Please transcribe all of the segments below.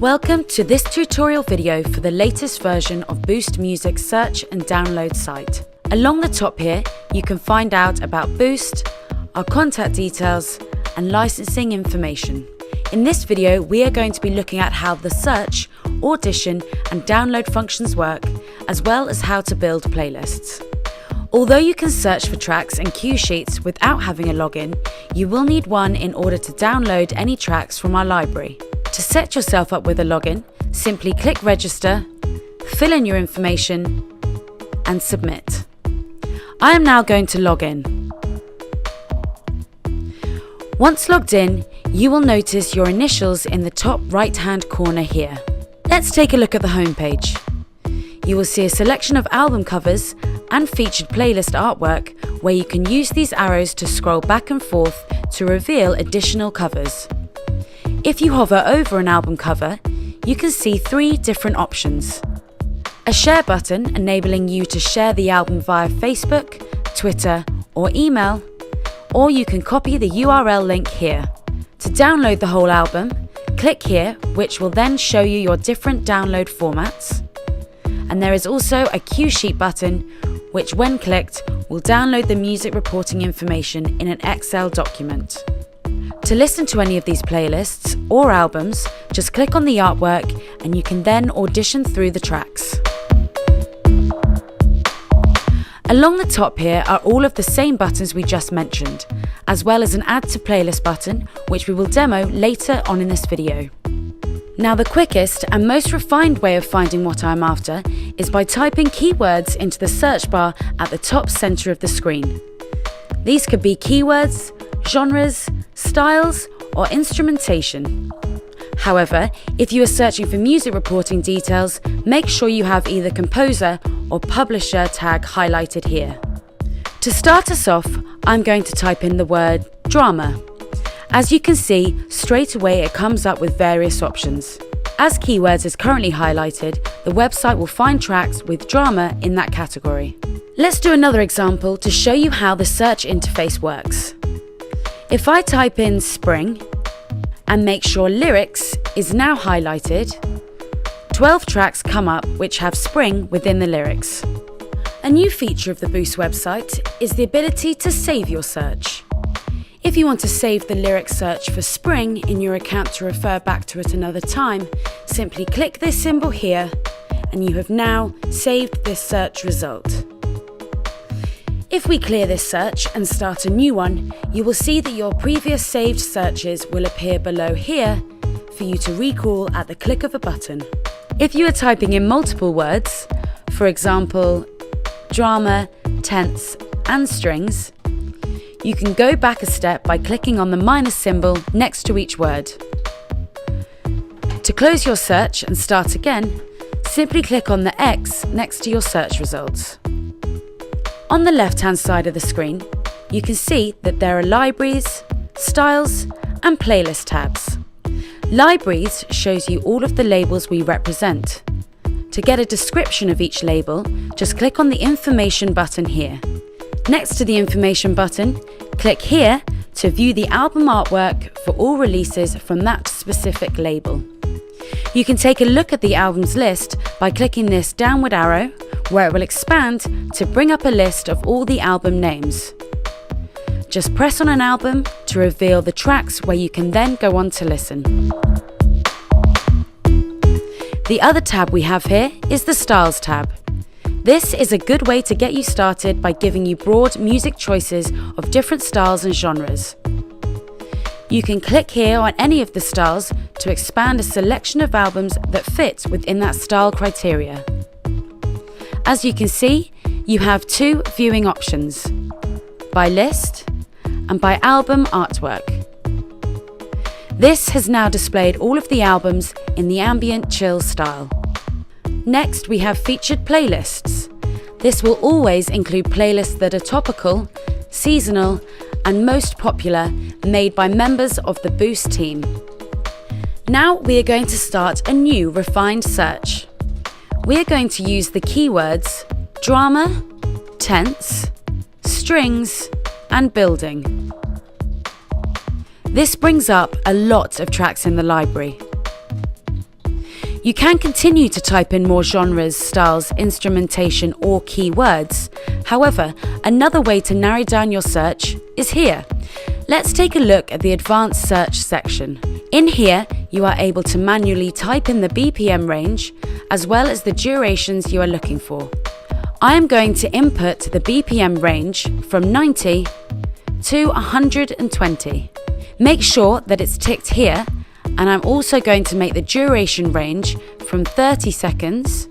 Welcome to this tutorial video for the latest version of Boost Music's search and download site. Along the top here, you can find out about Boost, our contact details, and licensing information. In this video, we are going to be looking at how the search, audition, and download functions work, as well as how to build playlists. Although you can search for tracks and cue sheets without having a login, you will need one in order to download any tracks from our library. To set yourself up with a login, simply click Register, fill in your information, and submit. I am now going to log in. Once logged in, you will notice your initials in the top right-hand corner here. Let's take a look at the homepage. You will see a selection of album covers and featured playlist artwork where you can use these arrows to scroll back and forth to reveal additional covers. If you hover over an album cover, you can see three different options. A share button enabling you to share the album via Facebook, Twitter, or email, or you can copy the URL link here. To download the whole album, click here, which will then show you your different download formats. And there is also a cue sheet button, which when clicked, will download the music reporting information in an Excel document. To listen to any of these playlists or albums, just click on the artwork and you can then audition through the tracks. Along the top here are all of the same buttons we just mentioned, as well as an Add to Playlist button, which we will demo later on in this video. Now, the quickest and most refined way of finding what I'm after is by typing keywords into the search bar at the top center of the screen. These could be keywords, genres, styles, or instrumentation. However, if you are searching for music reporting details, make sure you have either composer or publisher tag highlighted here. To start us off, I'm going to type in the word drama. As you can see, straight away it comes up with various options. As keywords is currently highlighted, the website will find tracks with drama in that category. Let's do another example to show you how the search interface works. If I type in spring and make sure lyrics is now highlighted, 12 tracks come up which have spring within the lyrics. A new feature of the Boost website is the ability to save your search. If you want to save the lyric search for spring in your account to refer back to it another time, simply click this symbol here and you have now saved this search result. If we clear this search and start a new one, you will see that your previous saved searches will appear below here for you to recall at the click of a button. If you are typing in multiple words, for example, drama, tense, and strings, you can go back a step by clicking on the minus symbol next to each word. To close your search and start again, simply click on the X next to your search results. On the left-hand side of the screen, you can see that there are libraries, styles, and playlist tabs. Libraries shows you all of the labels we represent. To get a description of each label, just click on the information button here. Next to the information button, click here to view the album artwork for all releases from that specific label. You can take a look at the albums list by clicking this downward arrow, where it will expand to bring up a list of all the album names. Just press on an album to reveal the tracks where you can then go on to listen. The other tab we have here is the Styles tab. This is a good way to get you started by giving you broad music choices of different styles and genres. You can click here on any of the styles to expand a selection of albums that fit within that style criteria. As you can see, you have two viewing options, by list and by album artwork. This has now displayed all of the albums in the ambient chill style. Next, we have featured playlists. This will always include playlists that are topical, seasonal, and most popular, made by members of the Boost team. Now we are going to start a new refined search. We are going to use the keywords drama, tense, strings, and building. This brings up a lot of tracks in the library. You can continue to type in more genres, styles, instrumentation or keywords. However, another way to narrow down your search is here. Let's take a look at the advanced search section. In here, you are able to manually type in the BPM range as well as the durations you are looking for. I am going to input the BPM range from 90 to 120. Make sure that it's ticked here, and I'm also going to make the duration range from 30 seconds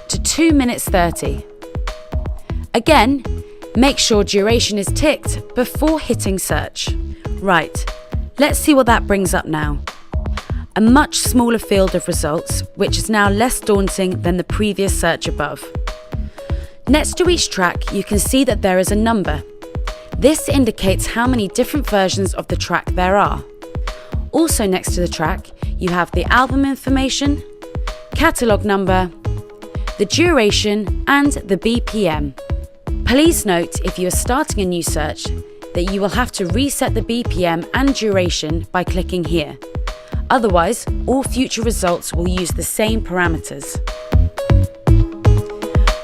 to 2 minutes 30. Again, make sure duration is ticked before hitting search. Right, let's see what that brings up now. A much smaller field of results, which is now less daunting than the previous search above. Next to each track, you can see that there is a number. This indicates how many different versions of the track there are. Also next to the track, you have the album information, catalogue number, the duration and the BPM. Please note, if you are starting a new search, that you will have to reset the BPM and duration by clicking here. Otherwise, all future results will use the same parameters.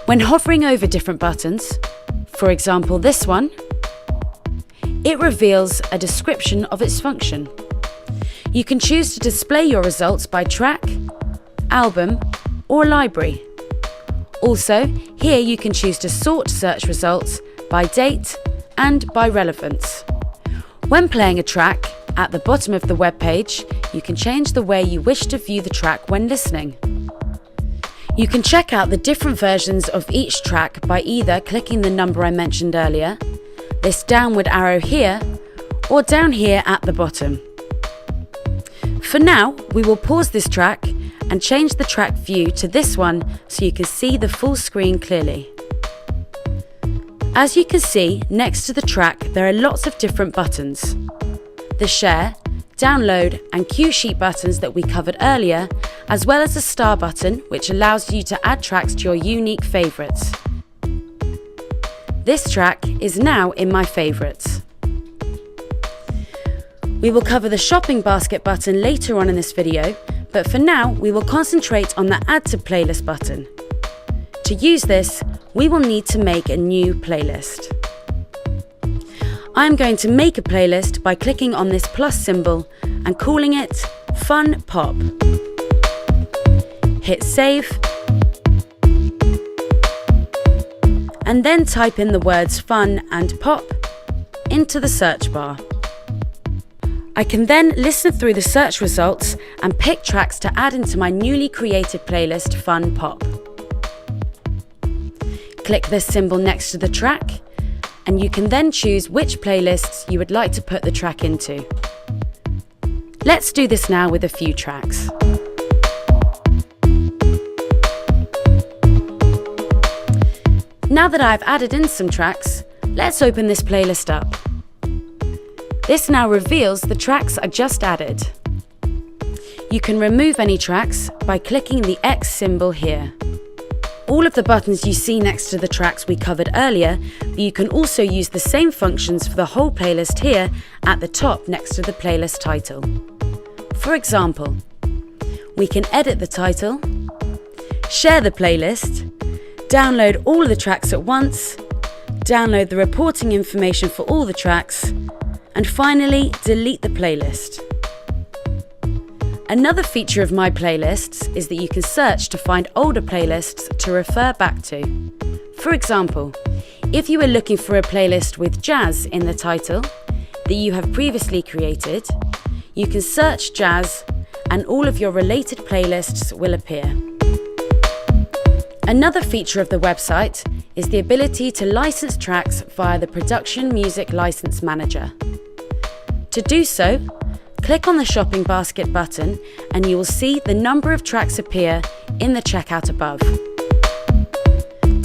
When hovering over different buttons, for example this one, it reveals a description of its function. You can choose to display your results by track, album, or library. Also, here you can choose to sort search results by date and by relevance. When playing a track, at the bottom of the web page, you can change the way you wish to view the track when listening. You can check out the different versions of each track by either clicking the number I mentioned earlier, this downward arrow here, or down here at the bottom. For now, we will pause this track and change the track view to this one so you can see the full screen clearly. As you can see, next to the track there are lots of different buttons. The share, download and cue sheet buttons that we covered earlier, as well as the star button which allows you to add tracks to your unique favourites. This track is now in my favourites. We will cover the shopping basket button later on in this video, but for now we will concentrate on the add to playlist button. To use this, we will need to make a new playlist. I'm going to make a playlist by clicking on this plus symbol and calling it Fun Pop. Hit save and then type in the words fun and pop into the search bar. I can then listen through the search results and pick tracks to add into my newly created playlist Fun Pop. Click this symbol next to the track and you can then choose which playlists you would like to put the track into. Let's do this now with a few tracks. Now that I've added in some tracks, let's open this playlist up. This now reveals the tracks I just added. You can remove any tracks by clicking the X symbol here. All of the buttons you see next to the tracks we covered earlier, but you can also use the same functions for the whole playlist here at the top next to the playlist title. For example, we can edit the title, share the playlist, download all of the tracks at once, download the reporting information for all the tracks, and finally delete the playlist. Another feature of my playlists is that you can search to find older playlists to refer back to. For example, if you are looking for a playlist with jazz in the title that you have previously created, you can search jazz and all of your related playlists will appear. Another feature of the website is the ability to license tracks via the Production Music License Manager. To do so, click on the shopping basket button and you will see the number of tracks appear in the checkout above.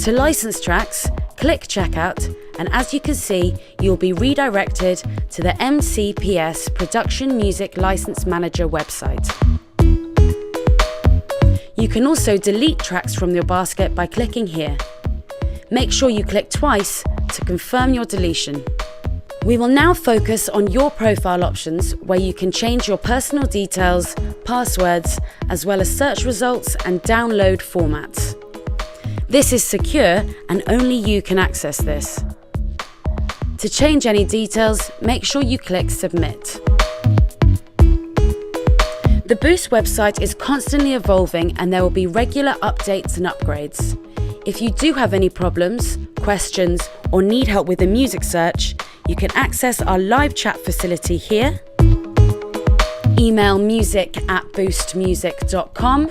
To license tracks, click checkout and as you can see, you will be redirected to the MCPS Production Music License Manager website. You can also delete tracks from your basket by clicking here. Make sure you click twice to confirm your deletion. We will now focus on your profile options, where you can change your personal details, passwords, as well as search results and download formats. This is secure and only you can access this. To change any details, make sure you click Submit. The Boost website is constantly evolving and there will be regular updates and upgrades. If you do have any problems, questions, or need help with a music search, you can access our live chat facility here, email music@boostmusic.com,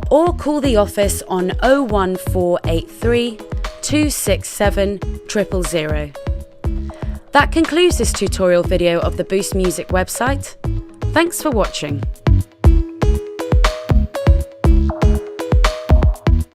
or call the office on 01483 267 000. That concludes this tutorial video of the Boost Music website. Thanks for watching.